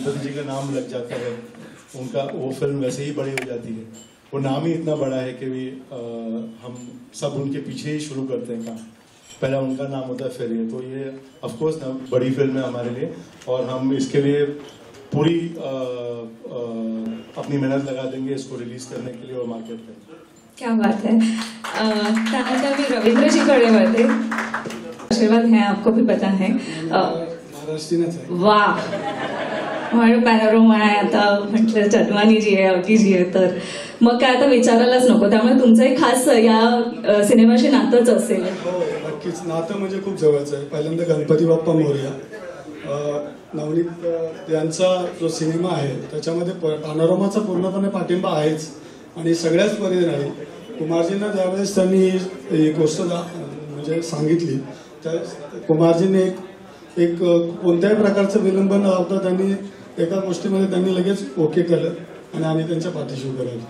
गणपति जी का नाम लग जाता है उनका वो फिल्म वैसे ही बड़ी हो जाती है। वो नाम ही इतना बड़ा है कि भी हम सब उनके पीछे ही शुरू करते हैं काम। पहला उनका नाम होता है फिर ये, तो ये ऑफकोर्स ना बड़ी फिल्म है हमारे लिए और हम इसके लिए पूरी अपनी मेहनत लगा देंगे इसको रिलीज करने के लिए और मार्केट करने। क्या बात है। त्यानंतर मी रवींद्र जी कडे वळते। आशीर्वाद है आपको भी पता है महाराष्ट्रीयनच आहे। वाह म्हणून पॅनोरमा आहे आता म्हटलं चटवानी जी आहे अवकी जी आहे तर मग काय आता विचारायलाच नको। त्यामुळे तुमचंही खास या सिनेमाशी नातंच असेल। हो नक्कीच नातं म्हणजे खूप जवळचं आहे। पहिल्यांदा गणपती बाप्पा मोरया नवनीत यांचा जो सिनेमा आहे त्याच्यामध्ये पॅनोरामाचा पूर्णपणे पाठिंबा आहेच आणि सगळ्याच परीने नाही। कुमारजींना ज्यावेळेस त्यांनी ही गोष्ट म्हणजे सांगितली त्या कुमारजींनी एक कोणत्याही प्रकारचं विलंब न लावता त्यांनी एका गोष्टीमध्ये त्यांनी लगेच ओके केलं आणि आम्ही त्यांच्या पाठीशी उभे राहिलो।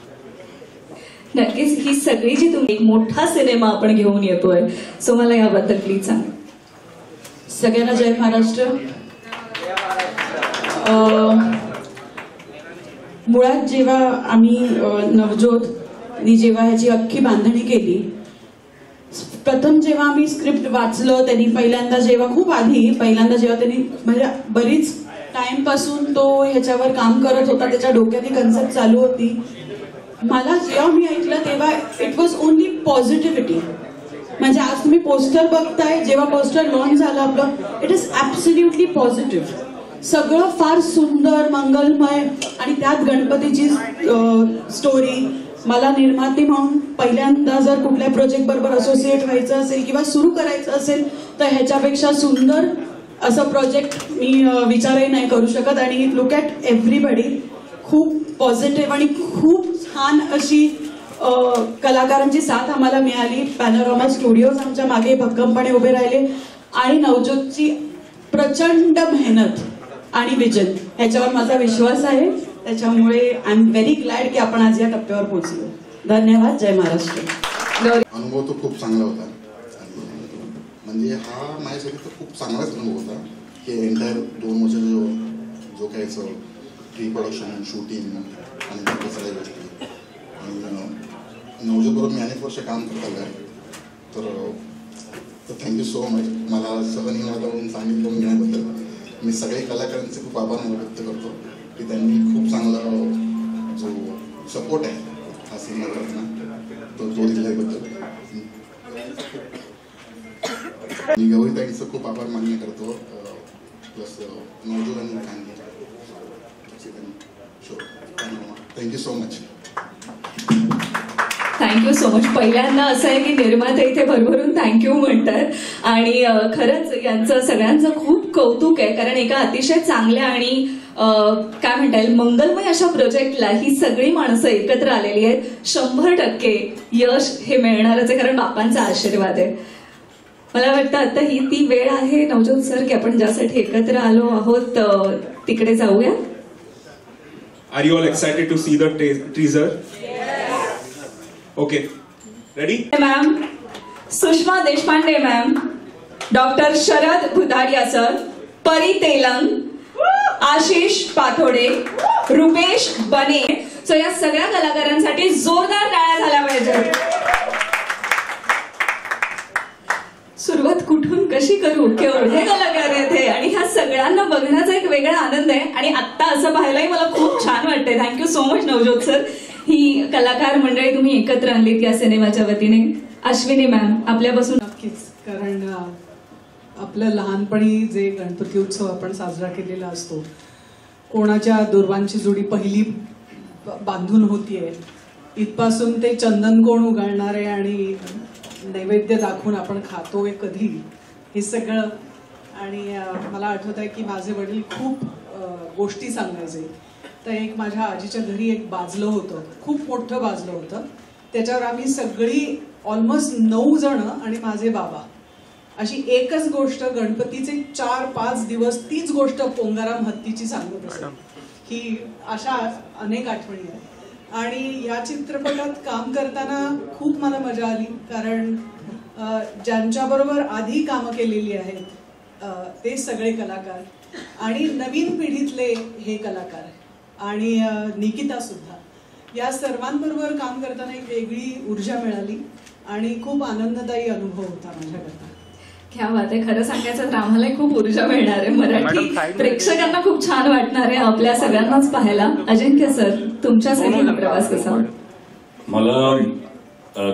नक्कीच ही सगळी जी तुम्ही एक मोठा सिनेमा आपण घेऊन येतोय सो मला याबद्दल प्लीज सांग। सगळ्यांना जय महाराष्ट्र। मुळात जेव्हा आम्ही नवज्योतनी जेव्हा ह्याची अख्खी बांधणी केली प्रथम जेव्हा आम्ही स्क्रिप्ट वाचलं त्यांनी पहिल्यांदा जेव्हा खूप आधी पहिल्यांदा जेव्हा त्यांनी म्हणजे बरीच टाइम पासून तो ह्याच्यावर काम करत होता त्याच्या डोक्यात ही कन्सेप्ट चालू होती। मला जेव्हा मी ऐकलं तेव्हा इट वॉज ओनली पॉझिटिव्हिटी। म्हणजे आज तुम्ही पोस्टर बघताय जेव्हा पोस्टर लॉन्च झालं आपलं इट इज ऍब्सोल्युटली पॉझिटिव्ह। सगळं फार सुंदर मंगलमय आणि त्यात गणपतीची स्टोरी। मला निर्माती म्हणून पहिल्यांदा जर कुठल्या प्रोजेक्ट बरोबर असोसिएट व्हायचं असेल किंवा सुरू करायचं असेल तर ह्याच्यापेक्षा सुंदर असं प्रोजेक्ट मी विचारही नाही करू शकत। आणि लुक ॲट एव्हरीबडी खूप पॉझिटिव्ह आणि खूप छान अशी कलाकारांची साथ आम्हाला मिळाली। पॅनोरामा स्टुडिओज आमच्या मागे भक्कमपणे उभे राहिले आणि नवज्योतची प्रचंड मेहनत आणि विजन ह्याच्यावर माझा विश्वास आहे। त्याच्यामुळे आय एम व्हेरी ग्लॅड की आपण आज या टप्प्यावर पोहोचलो। धन्यवाद। जय महाराष्ट्र। अनुभव तो खूप चांगला होता म्हणजे हा माझ्यासाठी तर खूप चांगलाच अनुभव होता की एंटायर 2 वर्ष जो काही प्री प्रोडक्शन शूटिंग आणि त्या सगळ्या गोष्टी आणि नवज्योतबरोबर मी अनेक वर्ष काम करत आलो आहे तर थँक्यू सो मच। मला सहन म्हणून सांगितलं घेण्याबद्दल मी सगळे कलाकारांचे खूप आभार व्यक्त करतो की त्यांनी खूप चांगला जो सपोर्ट आहे हा सिनेमा करताना तो दिल्याबद्दल मी गौरीताईंचं खूप आभार मान्य करतो प्लस नवज्योत आणि thank you so much. Thank you so much. पहिल्यांदा असं आहे की निर्माते इथे भरभरून थँक्यू म्हणतात आणि खरंच यांचं सगळ्यांचं खूप कौतुक आहे कारण एका अतिशय चांगल्या आणि काय म्हणता येईल मंगलमय अशा प्रोजेक्टला ही सगळी माणसं एकत्र आलेली आहेत। 100% यश हे मिळणारच आहे कारण बापांचा आशीर्वाद आहे। मला वाटतं आता ही ती वेळ आहे नवज्योत सर की आपण ज्यासाठी एकत्र आलो आहोत तिकडे जाऊया। Are you all excited to see the teaser? Okay, ready? Ma'am Sushma Deshpande ma'am, doctor Sharad Bhutariya sir, Pari Telang, Ashish पाथोडे, Rupesh बने सो या सगळ्या कलाकारांसाठी जोरदार टाळ्या झाल्या पाहिजेत। सुरुवात कुठून कशी करू केवढे कलाकार आहेत आणि ह्या सगळ्यांना बघण्याचा एक वेगळा आनंद आहे आणि आता असं पाहायलाही मला खूप छान वाटतंय। Thank you so much Navjyot sir. ही कलाकार मंडळी तुम्ही एकत्र आणलीत या सिनेमाच्या वतीने। अश्विनी मॅम आपल्यापासून नक्कीच कारण आपलं लहानपणी जे गणपती उत्सव आपण साजरा केलेला असतो कोणाच्या दुर्वांची जोडी पहिली बांधून होतीये इथपासून ते चंदन कोण उगाळणार आहे आणि नैवेद्य दाखवून आपण खातोय कधी हे सगळं। आणि मला आठवत आहे की माझे वडील खूप गोष्टी सांगायचे तर एक माझ्या आजीच्या घरी एक बाजलं होतं खूप मोठं बाजलं होतं त्याच्यावर आम्ही सगळी ऑलमोस्ट 9 जण आणि माझे बाबा अशी एकच गोष्ट गणपतीचे 4-5 दिवस तीच गोष्ट पोंगाराम हत्तीची सांगत असत। ही अशा अनेक आठवणी आहेत आणि या चित्रपटात काम करताना खूप मला मजा आली कारण ज्यांच्याबरोबर आधी कामं केलेली आहेत ते सगळे कलाकार आणि नवीन पिढीतले हे कलाकार आणि निकिता सुद्धा, या सर्वांबरोबर काम करताना एक वेगळी ऊर्जा मिळाली आणि खूप आनंददायी अनुभव होता माझ्याकरता. क्या बात आहे. खरं सांगायचं तर आम्हालाही खूप ऊर्जा मिळणार आहे. मराठी प्रेक्षकांना खूप छान वाटणार आहे आपल्या सगळ्यांनाच पाहायला. अजिंक्य सर, तुमच्यासाठी हा प्रवास कसा? मला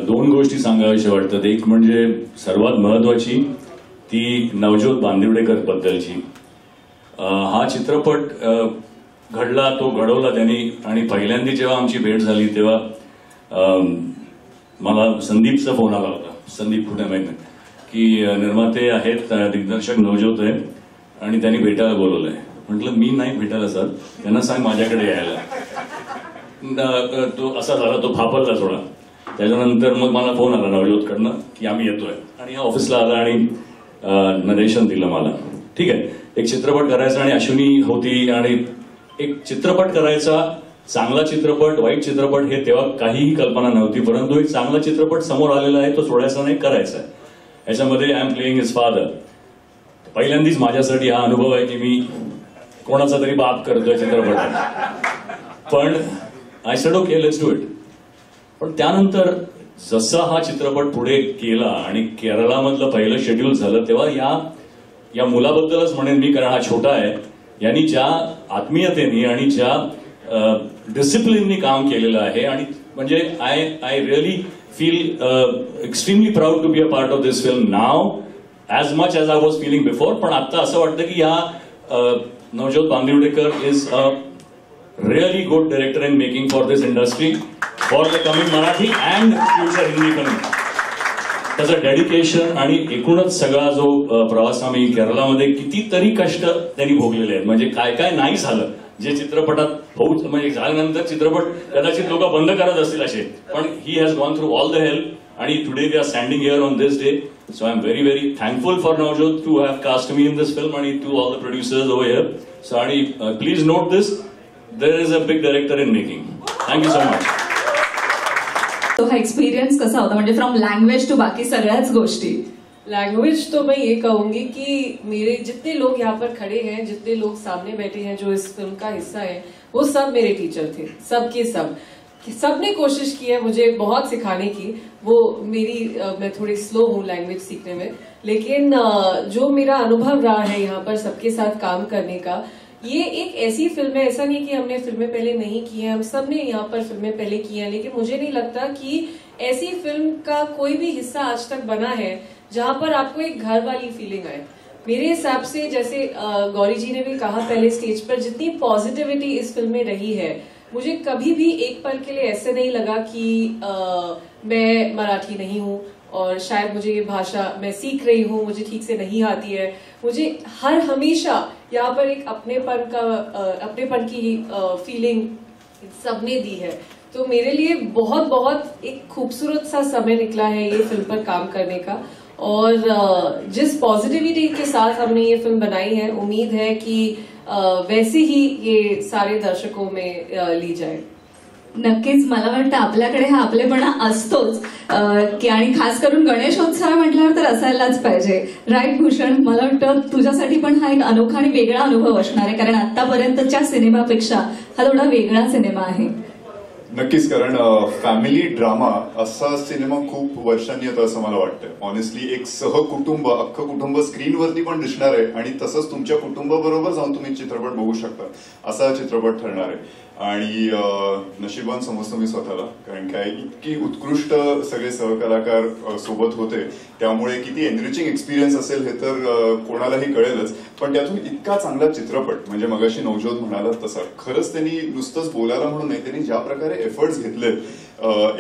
दोन गोष्टी सांगाव्याशा वाटतात. एक म्हणजे सर्वात महत्वाची ती नवज्योत बांदिवडेकर बद्दलची. हा चित्रपट घडला, तो घडवला त्यांनी, आणि पहिल्यांदा जेव्हा आमची भेट झाली तेव्हा मला संदीपचा फोन आला होता. संदीप कुठे माहित नाही, की निर्माते आहेत, दिग्दर्शक नवज्योत आहे आणि त्यांनी भेटायला बोलवलंय. म्हटलं मी नाही भेटायला सर, त्यांना सांग माझ्याकडे यायला. तो असा झाला, तो फापरला थोडा. त्याच्यानंतर मग मला फोन आला नवज्योतकडनं की आम्ही येतोय, आणि ऑफिसला आला आणि नरेशन दिलं मला. ठीक आहे, एक चित्रपट करायचा आणि अश्विनी होती, आणि एक चित्रपट करायचा, चांगला चित्रपट वाईट चित्रपट हे तेव्हा काहीही कल्पना नव्हती. परंतु एक चांगला चित्रपट समोर आलेला आहे, तो सोडायचा नाही, करायचा आहे. याच्यामध्ये I am playing his father. पहिल्यांदाच माझ्यासाठी हा अनुभव आहे की मी कोणाचा तरी बाप करतोय चित्रपटात. पण I said okay, let's do it. पण त्यानंतर जसा हा चित्रपट पुढे केला आणि केरळामधलं पहिलं शेड्यूल झालं, तेव्हा या मुलाबद्दलच म्हणेन मी, कारण हा छोटा आहे, यांनी ज्या आत्मीयतेने आणि ज्या डिसिप्लिननी काम केलेलं आहे, आणि म्हणजे I really feel extremely proud to be a part of this film now as much as I was feeling before. पण आता असं वाटतं की या Navjyot Bandivadekar is a really good director in making for this industry, for the coming Marathi and future Hindi film. त्याचं dedication आणि एकूणच सगळा जो प्रवास आम्ही केरळामध्ये कितीतरी कष्ट त्यांनी भोगलेले आहेत. म्हणजे काय काय नाही झालं जे चित्रपटात होऊ, म्हणजे झाल्यानंतर चित्रपट कदाचित लोक बंद करत असतील असे, पण ही has gone through all the help, आणि today we are standing here on this day. So I am very very thankful for Navjyot to have cast me in this film, आणि to all the producers over here. So आणि please note this, there is a big director in making. Thank you so much. तो हा experience कसा होता, म्हणजे from language to बाकी सगळ्याच गोष्टी? लैंग्वेज तो मैं ये कहूंगी कि मेरे जितने लोग यहाँ पर खड़े हैं, जितने लोग सामने बैठे हैं जो इस फिल्म का हिस्सा है, वो सब मेरे टीचर थे, सब के सब ने कोशिश की है मुझे बहुत सिखाने की. वो मैं थोड़ी स्लो हूँ लैंग्वेज सीखने में, लेकिन जो मेरा अनुभव रहा है यहाँ पर सबके साथ काम करने का, ये एक ऐसी फिल्म है, ऐसा नहीं कि हमने फिल्में पहले नहीं की हैं, हम सब ने यहाँ पर फिल्में पहले की हैं, लेकिन मुझे नहीं लगता कि ऐसी फिल्म का कोई भी हिस्सा आज तक बना है जहां पर आपको एक घर वाली फीलिंग आए. मेरे हिसाब से जैसे गौरी जी ने भी कहा पहले स्टेज पर, जितनी पॉजिटिविटी इस फिल्म में रही है, मुझे कभी भी एक पल के लिए ऐसे नहीं लगा कि मैं मराठी नहीं हूँ और शायद मुझे ये भाषा मैं सीख रही हूँ, मुझे ठीक से नहीं आती है. मुझे हमेशा यहाँ पर एक अपनेपन की फीलिंग सबने दी है. तो मेरे लिए बहुत बहुत एक खूबसूरत सा समय निकला है ये फिल्म पर काम करने का, और जिस पॉजिटिविटी के साथ हमने ये फिल्म बनाई है, उम्मीद है कि वैसे ही ये सारे दर्शकों में ली जाए. नक्कीच. मला वाटतं आपल्याकडे हा आपलेपणा असतोच, की आणि खास करून गणेशोत्सव म्हटल्यावर तर असायलाच पाहिजे. राईट भूषण, मला वाटतं तुझ्यासाठी पण हा एक अनोखा आणि वेगळा अनुभव असणार आहे, कारण आतापर्यंतच्या सिनेमापेक्षा हा थोडा वेगळा सिनेमा आहे. नक्कीच, कारण फॅमिली ड्रामा असा सिनेमा खूप वर्षांनी येतो असं मला वाटतं. ऑनेस्टली एक सहकुटुंब, अख्खं कुटुंब स्क्रीनवरती पण दिसणार आहे, आणि तसंच तुमच्या कुटुंबाबरोबर जाऊन तुम्ही चित्रपट बघू शकता असा चित्रपट ठरणार आहे. आणि नशिबान समजतो मी स्वतःला, कारण काय इतकी उत्कृष्ट सगळे सहकलाकार सोबत होते, त्यामुळे किती एनरिचिंग एक्सपिरियन्स असेल हे तर कोणालाही कळेलच. पण त्यातून इतका चांगला चित्रपट, म्हणजे मगाशी नवज्योत म्हणाला तसा, खरंच त्यांनी नुसतंच बोलायला म्हणून नाही, त्यांनी ज्या प्रकारे एफर्ट्स घेतले,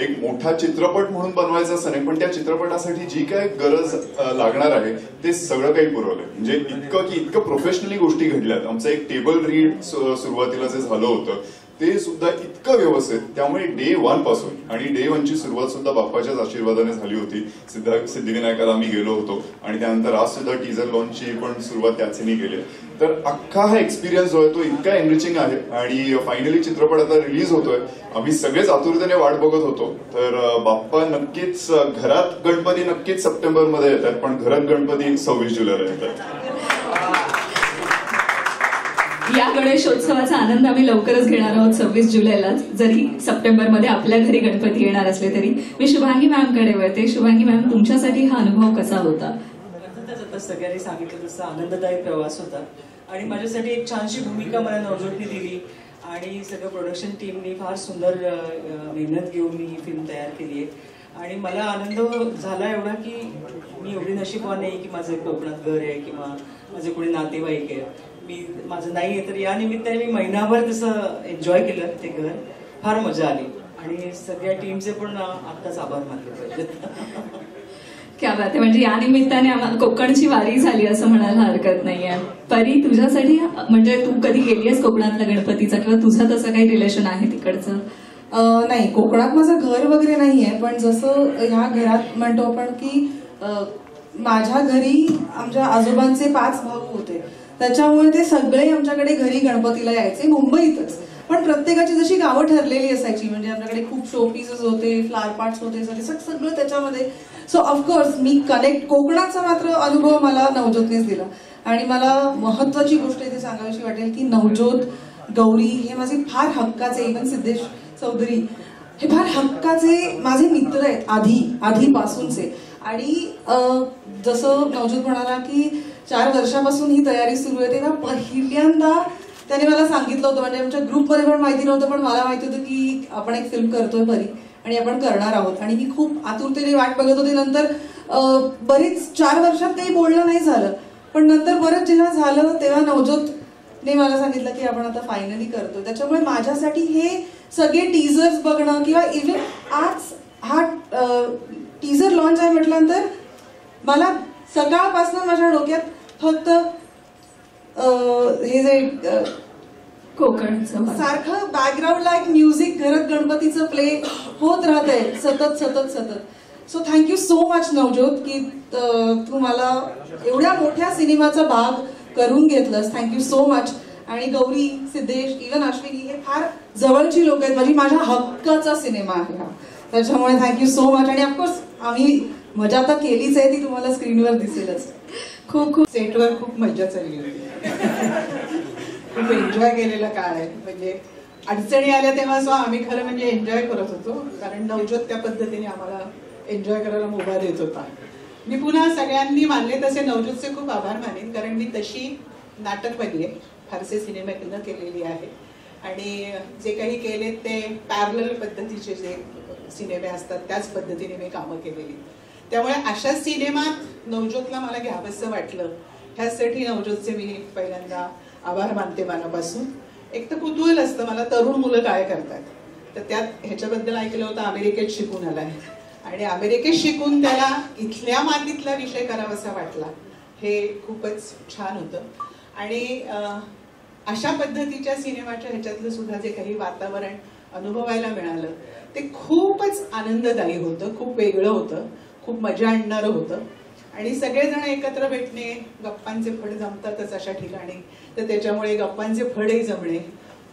एक मोठा चित्रपट म्हणून बनवायचा असं नाही, पण त्या चित्रपटासाठी जी काय गरज लागणार आहे ते सगळं काही पुरवलंय. म्हणजे इतकं प्रोफेशनली गोष्टी घडल्यात. आमचं एक टेबल रीड सुरुवातीला जे झालं होतं ते सुद्धा इतकं व्यवस्थित, त्यामुळे डे 1 पासून, आणि डे 1ची सुरुवात सुद्धा बाप्पाच्याच आशीर्वादाने झाली होती. सिद्धिविनायकाला आम्ही गेलो होतो, आणि त्यानंतर आज सुद्धा टीजर लॉन्चची पण सुरुवात त्याचीनी केली. तर अख्खा हा एक्सपिरियन्स जो आहे तो इतका एनरिचिंग आहे, आणि फायनली चित्रपट आता रिलीज होतोय. आम्ही सगळेच आतुरतेने वाट बघत होतो. तर बाप्पा नक्कीच, घरात गणपती नक्कीच सप्टेंबरमध्ये येतात, पण घरात गणपती 26 जुलैला येतात. या गणेशोत्सवाचा आनंद आम्ही लवकरच घेणार आहोत 26 जुलैला. जरी सप्टेंबरमध्ये आपल्या घरी गणपती येणार असले तरी. मी शुभांगी मॅमकडे वळते. शुभांगी मॅम, तुमच्यासाठी हा अनुभव कसा होता? अर्थातच आता सगळ्यांनी सांगितलं तसं आनंददायी प्रवास होता आणि माझ्यासाठी एक छानशी भूमिका मला नवज्योतने दिली आणि सगळं प्रोडक्शन टीमनी फार सुंदर मेहनत घेऊन मी ही फिल्म तयार केली आहे. आणि मला आनंद झाला एवढा की मी एवढी नशीबवान नाही की माझं कोकणात घर आहे किंवा माझे कोणी नातेवाईक आहे. मी माझं नाही आहे तर या निमित्ताने मी महिनाभर तसं एन्जॉय केलं ते घर. फार मजा आली आणि सगळ्या टीमचे पण आत्ताच आभार मानले पाहिजेत. क्या बात आहे. म्हणजे या निमित्ताने आम्हाला कोकणची वारी झाली असं म्हणायला हरकत नाहीये. परी, तुझ्यासाठी म्हणजे तू कधी गेलीयस कोकणातल्या गणपतीचा किंवा तुझं तसं काही रिलेशन आहे तिकडचं? नाही, कोकणात माझं घर वगैरे नाहीये, पण जसं ह्या घरात म्हणतो आपण की माझ्या घरी आमच्या आजोबांचे 5 भाऊ होते, त्याच्यामुळे ते सगळे आमच्याकडे घरी गणपतीला यायचे मुंबईतच. पण प्रत्येकाची जशी गावं ठरलेली असायची, म्हणजे आमच्याकडे खूप शो पीसेस होते, फ्लावर पार्ट्स होते, सगळं त्याच्यामध्ये. सो ऑफकोर्स मी कनेक्ट, कोकणाचा मात्र अनुभव मला नवज्योतनेच दिला. आणि मला महत्वाची गोष्ट इथे सांगावीशी वाटेल की नवज्योत, गौरी हे माझे फार हक्काचे, इव्हन सिद्धेश चौधरी हे फार हक्काचे माझे मित्र आहेत आधीपासूनचे. आणि जसं नवज्योत म्हणाला की 4 वर्षापासून ही तयारी सुरू आहे, तेव्हा पहिल्यांदा त्याने मला सांगितलं होतं, म्हणजे आमच्या ग्रुपमध्ये पण माहिती नव्हतं, पण मला माहिती होतं की आपण एक फिल्म करतोय परी आणि आपण करणार आहोत. आणि मी खूप आतुरतेने वाट बघत होते. नंतर बरीच 4 वर्षात काही बोलणं नाही झालं, पण नंतर परत जेव्हा झालं तेव्हा नवज्योतने मला सांगितलं की आपण आता फायनली करतोय. त्याच्यामुळे माझ्यासाठी हे सगळे टीझर्स बघणं किंवा इव्हन आज हा टीझर लॉन्च आहे म्हटल्यानंतर मला सकाळपासून माझ्या डोक्यात फक्त हे जे कोकणचं सारखं बॅकग्राऊंडला एक म्युझिक घरात गणपतीचं प्ले होत राहतंय सतत. So thank you so much Navjot की तू मला एवढ्या मोठ्या सिनेमाचा भाग करून घेतलंस. Thank you so much. आणि गौरी, सिद्धेश, इव्हन अश्विनी हे फार जवळची लोक आहेत, माझ्या हक्काचा सिनेमा आहे हा, त्याच्यामुळे थँक्यू सो मच. आणि ऑफकोर्स आम्ही मजा तर केलीच आहे, ती तुम्हाला स्क्रीनवर दिसेलच. खूप सेटवर खूप मजा चालली होती. खूप एन्जॉय केलेला काळ आहे. म्हणजे अडचणी आल्या तेव्हा आम्ही खरं म्हणजे एन्जॉय करत होतो, कारण नवज्योत त्या पद्धतीने आम्हाला एन्जॉय करायला मुभा देत होता. मी पुन्हा सगळ्यांनी मानले तसे नवज्योतचे खूप आभार मानेन, कारण मी तशी नाटकवादी आहे, फारसे सिनेमे न केलेली आहे. आणि जे काही केलेत ते पॅरलल पद्धतीचे जे सिनेमे असतात त्याच पद्धतीने मी कामं केलेली. त्यामुळे अशा सिनेमात नवज्योतला मला घ्यावंसं वाटलं, ह्यासाठी नवज्योतचे मी पहिल्यांदा आभार मानते मनापासून. एक तर कुतूहल असतं मला, तरुण मुलं काय करतात, तर त्यात ह्याच्याबद्दल ऐकलं होतं अमेरिकेत शिकून आलाय आणि अमेरिकेत शिकून त्याला इथल्या मातीतला विषय करावासा वाटला, हे खूपच छान होतं. आणि अशा पद्धतीच्या सिनेमाच्या ह्याच्यातलं सुद्धा जे काही वातावरण अनुभवायला मिळालं ते खूपच आनंददायी होतं, खूप वेगळं होतं, खूप मजा आणणारं होतं. आणि सगळेजण एकत्र भेटणे, गप्पांचे फड जमतातच अशा ठिकाणी, तर त्याच्यामुळे गप्पांचे फडही जमणे,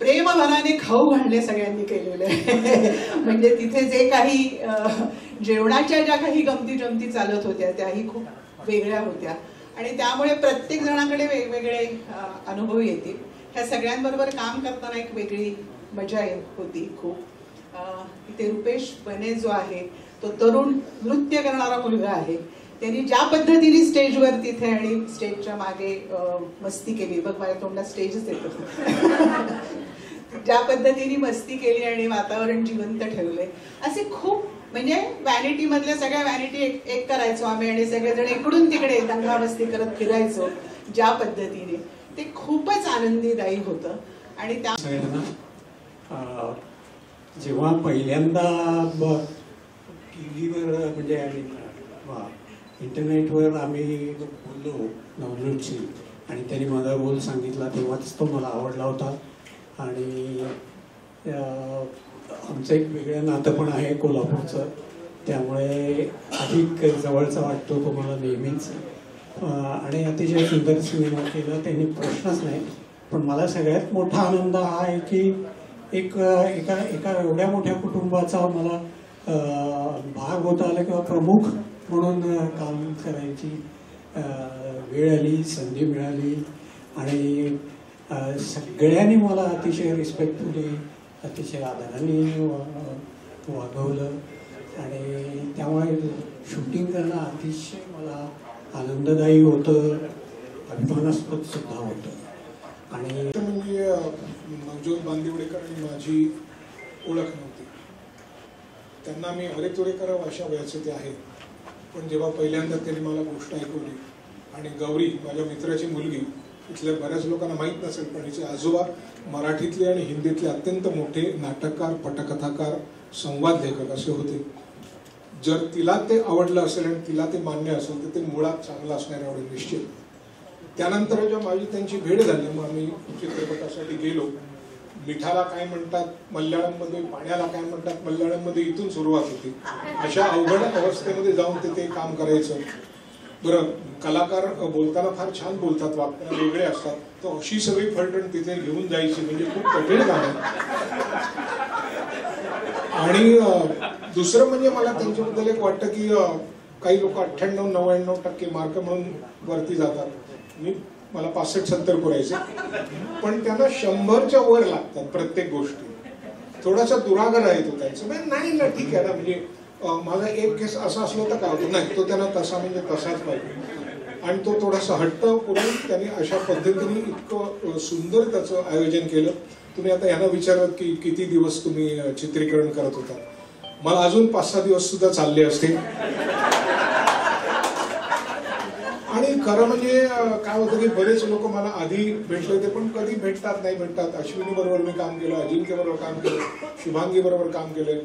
प्रेमभराने खाऊ घालणे सगळ्यांनी केलेले. म्हणजे तिथे जे काही जेवणाच्या ज्या काही गमती जमती चालत होत्या त्याही खूप वेगळ्या होत्या आणि त्यामुळे प्रत्येक जणाकडे वेगवेगळे अनुभव येतील. ह्या सगळ्यांबरोबर काम करताना एक वेगळी मजा होती खूप. इथे रुपेश बने जो आहे तो तरुण नृत्य करणारा मुलगा आहे, त्यांनी ज्या पद्धतीने स्टेजवर तिथे आणि स्टेजच्या मागे मस्ती केली, बघ माझ्या तोंडात स्टेजच येतो, ज्या पद्धतीने मस्ती केली आणि वातावरण जिवंत ठेवले, असे खूप म्हणजे व्हॅनिटी मधल्या सगळ्या व्हॅनिटी एक करायचो आम्ही आणि सगळेजण इकडून तिकडे दंगा मस्ती करत फिरायचो ज्या पद्धतीने, ते खूपच आनंदीदायी होतं. आणि त्या जेव्हा पहिल्यांदा टीव्हीवर म्हणजे इंटरनेटवर आम्ही बोललो नवज्योतशी आणि त्यांनी माझा रोल सांगितला, तेव्हाच तो मला आवडला होता. आणि आमचं एक वेगळं नातं पण आहे कोल्हापूरचं, त्यामुळे अधिक जवळचा वाटतो तो मला नेहमीच. आणि अतिशय सुंदर सिनेमा केला, त्यांनी प्रश्नच नाही. पण मला सगळ्यात मोठा आनंद हा आहे की एका एवढ्या मोठ्या कुटुंबाचा मला भाग होता आला किंवा प्रमुख म्हणून काम करायची वेळ आली, संधी मिळाली. आणि सगळ्यांनी मला अतिशय रिस्पेक्टफुली अतिशय आदराने वागवलं आणि त्यामुळे शूटिंग करणं अतिशय मला आनंददायी होतं, अभिमानास्पद सुद्धा होतं. आणि म्हणजे नवजोत बांदिवडेकर आणि माझी ओळख नव्हती. त्यांना मी हरे तुरेकर अशा वयाचे ते आहेत, पण जेव्हा पहिल्यांदा त्यांनी मला गोष्ट ऐकवली आणि गौरी माझ्या मित्राची मुलगी, इथल्या बऱ्याच लोकांना माहीत नसेल पण हिचे आजोबा मराठीतले आणि हिंदीतले अत्यंत मोठे नाटककार, पटकथाकार, संवाद लेखक असे होते. जर तिला ते आवडलं असेल आणि तिला ते मान्य असेल तर ते मुळात चांगलं असणार एवढे निश्चित. त्यानंतर जेव्हा माझी त्यांची भेट झाली मग आम्ही चित्रपटासाठी गेलो. मिठाला काय म्हणतात मल्याळममध्ये, पाण्याला काय म्हणतात मल्याळममध्ये, इथून सुरुवात होती. अशा अवघड अवस्थेमध्ये जाऊन ते काम करायचं. बरं, कलाकार बोलताना फार छान बोलतात, वाक्य वेगळे असतात, तर अशी सगळी फलटण तिथे घेऊन जायची म्हणजे खूप कठीण काम आहे. आणि दुसरं म्हणजे मला त्यांच्याबद्दल एक वाटतं की काही लोक 98-99% मार्क म्हणून वरती जातात. मला 65-70 पुरायचे, पण त्यांना 100च्या वर लागतात प्रत्येक गोष्टी. थोडासा दुराग्रह आहे तो त्यांचा. नाही ना ठीक आहे ना, म्हणजे माझा एक केस असा असला तर काय होतं, नाही तो त्यांना तसा म्हणजे तसाच पाहिजे. आणि तो थोडासा हट्ट करून त्यांनी अशा पद्धतीने इतकं सुंदर त्याचं आयोजन केलं. तुम्ही आता यांना विचारत की किती दिवस तुम्ही चित्रीकरण करत होता, मला अजून 5-6 दिवस सुद्धा चालले असते. आणि खरं म्हणजे काय होतं की बरेच लोक मला आधी भेटले होते पण कधी भेटतात नाही भेटतात. अश्विनी बरोबर मी काम केलं, अजिंक्य बरोबर काम केलं, शुभांगी बरोबर काम केलं,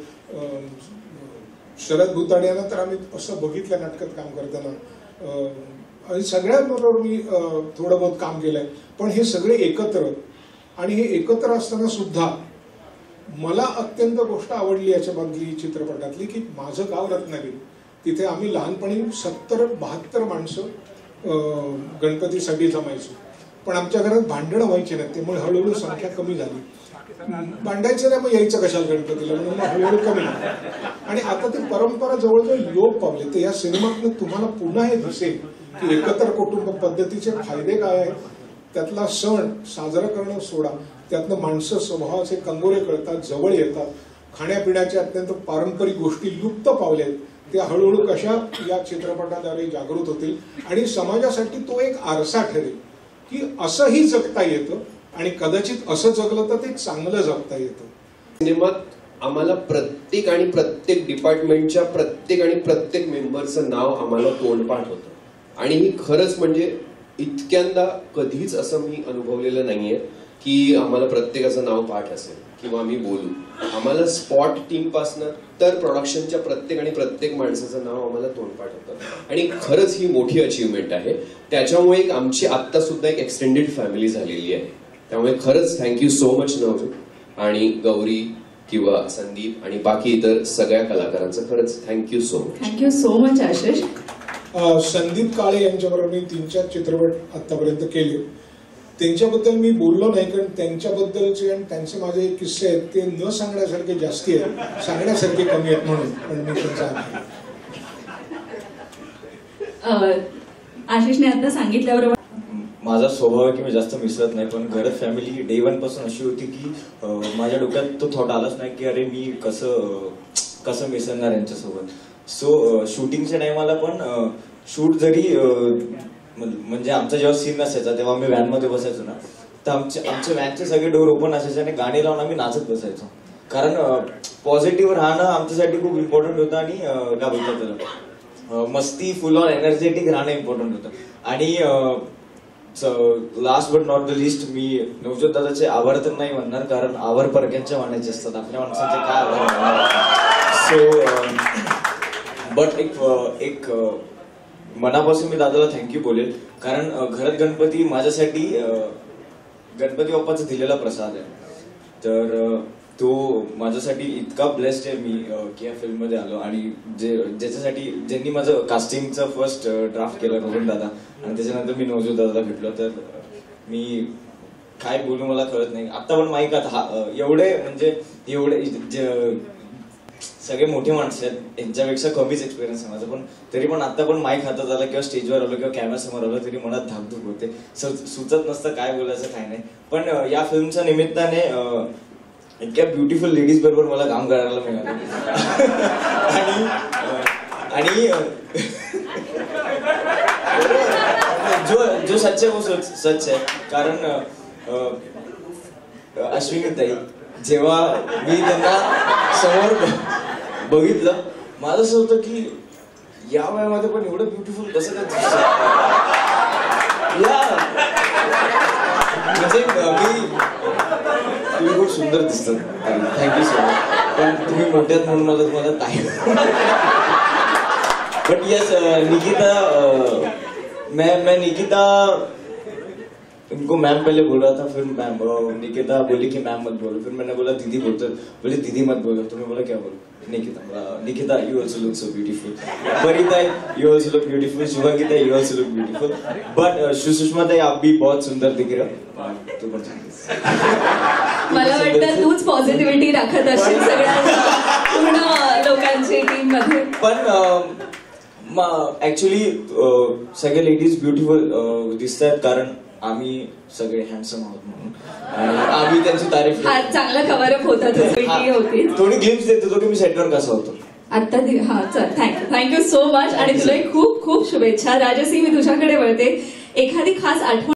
शरद भुताडे यांना तर आम्ही असं बघितलं नाटकात काम करताना, आणि सगळ्यांबरोबर मी थोडं बहुत काम केलंय. पण हे सगळे एकत्र, आणि हे एकत्र असताना सुद्धा मला अत्यंत गोष्ट आवडली याच्या बाबतीतली चित्रपटातली की माझं गाव रत्नागिरी, तिथे आम्ही लहानपणी 70-72 माणसं गणपतीसाठी जमायचो. पण आमच्या घरात भांडणं व्हायची नाही, त्यामुळे हळूहळू संख्या कमी झाली. भांडायचं नाही मग यायचं कशाला गणपतीला, म्हणून मग हळूहळू कमी झाली. आणि आता ती परंपरा जवळजवळ लोप पावली. तर या सिनेमातनं तुम्हाला पुन्हा हे दिसेल की एकत्र कुटुंब पद्धतीचे फायदे काय आहेत, त्यातला सण साजरा करणं सोडा, त्यातनं माणसं स्वभावाचे कंगोरे कळतात, जवळ येतात, खाण्यापिण्याच्या अत्यंत पारंपरिक गोष्टी लुप्त पावल्या आहेत, त्या हळूहळू कशा या चित्रपटाद्वारे जागृत होतील आणि समाजासाठी तो एक आरसा ठरेल की असंही जगता येतं आणि कदाचित असं जगलं तर ते चांगलं जगता येतं. सिनेमात आम्हाला प्रत्येक डिपार्टमेंटच्या प्रत्येक मेंबरचं नाव आम्हाला तोंडपाठ होतं. आणि ही खरंच म्हणजे इतक्यांदा कधीच असं मी अनुभवलेलं नाहीये की आम्हाला प्रत्येकाचं नाव पाठ असेल किंवा आम्ही बोलू. आम्हाला स्पॉट टीम पासनं तर प्रोडक्शनच्या प्रत्येक माणसाचं नाव आम्हाला तोंडपाठ होतं. आणि खरंच ही मोठी अचीवमेंट आहे. त्याच्यामुळे एक आमची आत्ता सुद्धा एक एक्सटेंडेड फॅमिली झालेली आहे. त्यामुळे खरंच थँक्यू सो मच नवजोत आणि गौरी किंवा संदीप आणि बाकी इतर सगळ्या कलाकारांचं खरंच thank you so much. Thank you so much Ashish. Sandeep Kale यांच्याबरोबर मी 3-4 चित्रपट आतापर्यंत केले. त्यांच्याबद्दल मी बोललो नाही कारण त्यांच्याबद्दलचे आणि त्यांचे माझे किस्से आहेत ते न सांगण्यासारखे जास्ती आहेत, सांगण्यासारखे कमी आहेत म्हणून. पण मी त्यांचा आशिषने आता सांगितल्याबरोबर माझा स्वभाव आहे की मी जास्त मिसळत नाही, पण घरात फॅमिली डे 1 पासून अशी होती की माझ्या डोक्यात तो थॉट आलाच नाही की अरे मी कसं मिसळणार यांच्यासोबत. सो शूटिंगच्या टायमाला पण शूट जरी म्हणजे आमचा जेव्हा सीन असायचा तेव्हा आम्ही व्हॅनमध्ये बसायचो ना, तर आमच्या व्हॅनचे सगळे डोर ओपन असायचे आणि गाणी लावून आम्ही नाचत बसायचो. कारण पॉझिटिव्ह राहणं आमच्यासाठी खूप इम्पॉर्टंट होतं आणि काय बोलतात त्याला मस्ती फुल ऑन एनर्जेटिक राहणं इम्पॉर्टंट होतं. आणि last but not the least मी नवजोत दादाचे आभार तर नाही म्हणणार कारण आभार परक्यांच्या मानायचे असतात, आपल्या माणसांचे काय आभार. सो बट एक मनापासून मी दादाला थँक्यू बोलेल कारण घरात गणपती माझ्यासाठी गणपती बाप्पाचा दिलेला प्रसाद आहे. तर तो माझ्यासाठी इतका ब्लेस्ड आहे मी की या फिल्ममध्ये आलो. आणि ज्यांनी माझं कास्टिंगचं फर्स्ट ड्राफ्ट केलं रोहन दादा आणि त्याच्यानंतर मी नवजोत दादाला भेटलो. तर मी काय बोलू मला कळत नाही. आता पण माहिती एवढे सगळे मोठी माणसं आहेत, यांच्यापेक्षा कमीच एक्सपिरियन्स आहे माझा, पण तरी पण आता पण माईक हातात आला किंवा स्टेजवर आलो किंवा कॅमेरा समोर आलो तरी मनात धाकधूक होते, सुचत नसतं काय बोलायचं काय नाही. पण या फिल्मच्या निमित्ताने इतक्या ब्युटिफुल लेडीज बरोबर मला काम करायला मिळालं आणि जो सच है वो सच है. कारण अश्विनी ताई जेव्हा मी त्यांना समोर बघितलं माझं असं होतं की या वयामध्ये पण एवढं ब्युटिफुल कसं काय दिसतं. म्हणजे तुम्ही खूप सुंदर दिसतात, थँक्यू सो मच. पण तुम्ही मोठ्यात म्हणून मला तुम्हाला टाइम. बट यस निकिता, मैं निकिता इनको मैम पहले बोल रहा था, फिर मैम निकिता बोली कि मैम मत बोलो, फिर मैंने बोला दीदी बोलते, बोले दीदी मत बोलो, तो मैं बोला क्या बोलो Nikita you also look so beautiful, Parita you also look beautiful, Shubhangita you also look beautiful, but Sushma tai आप भी बहुत सुंदर दिख रहे हो. तू पण मला वाटतं तूच पॉझिटिव्हिटी राखत असशील सगळ्या पूर्ण लोकांची टीम मध्ये. पण ऍक्च्युली सगळे लेडीज ब्युटिफुल दिसत आहेत कारण आम्ही सगळे हँडसम आहोत म्हणून आणि आम्ही त्यांची तारीफ. हा चांगला कव्हर अप होता होती. थोडी ग्लिम्स देत होतो की मी सेटवर कसा होतो आता. हा चल थँक्यू सो मच आणि तुला खूप खूप शुभेच्छा. राजसी मी तुझ्याकडे वळते. एखादी खास आठवण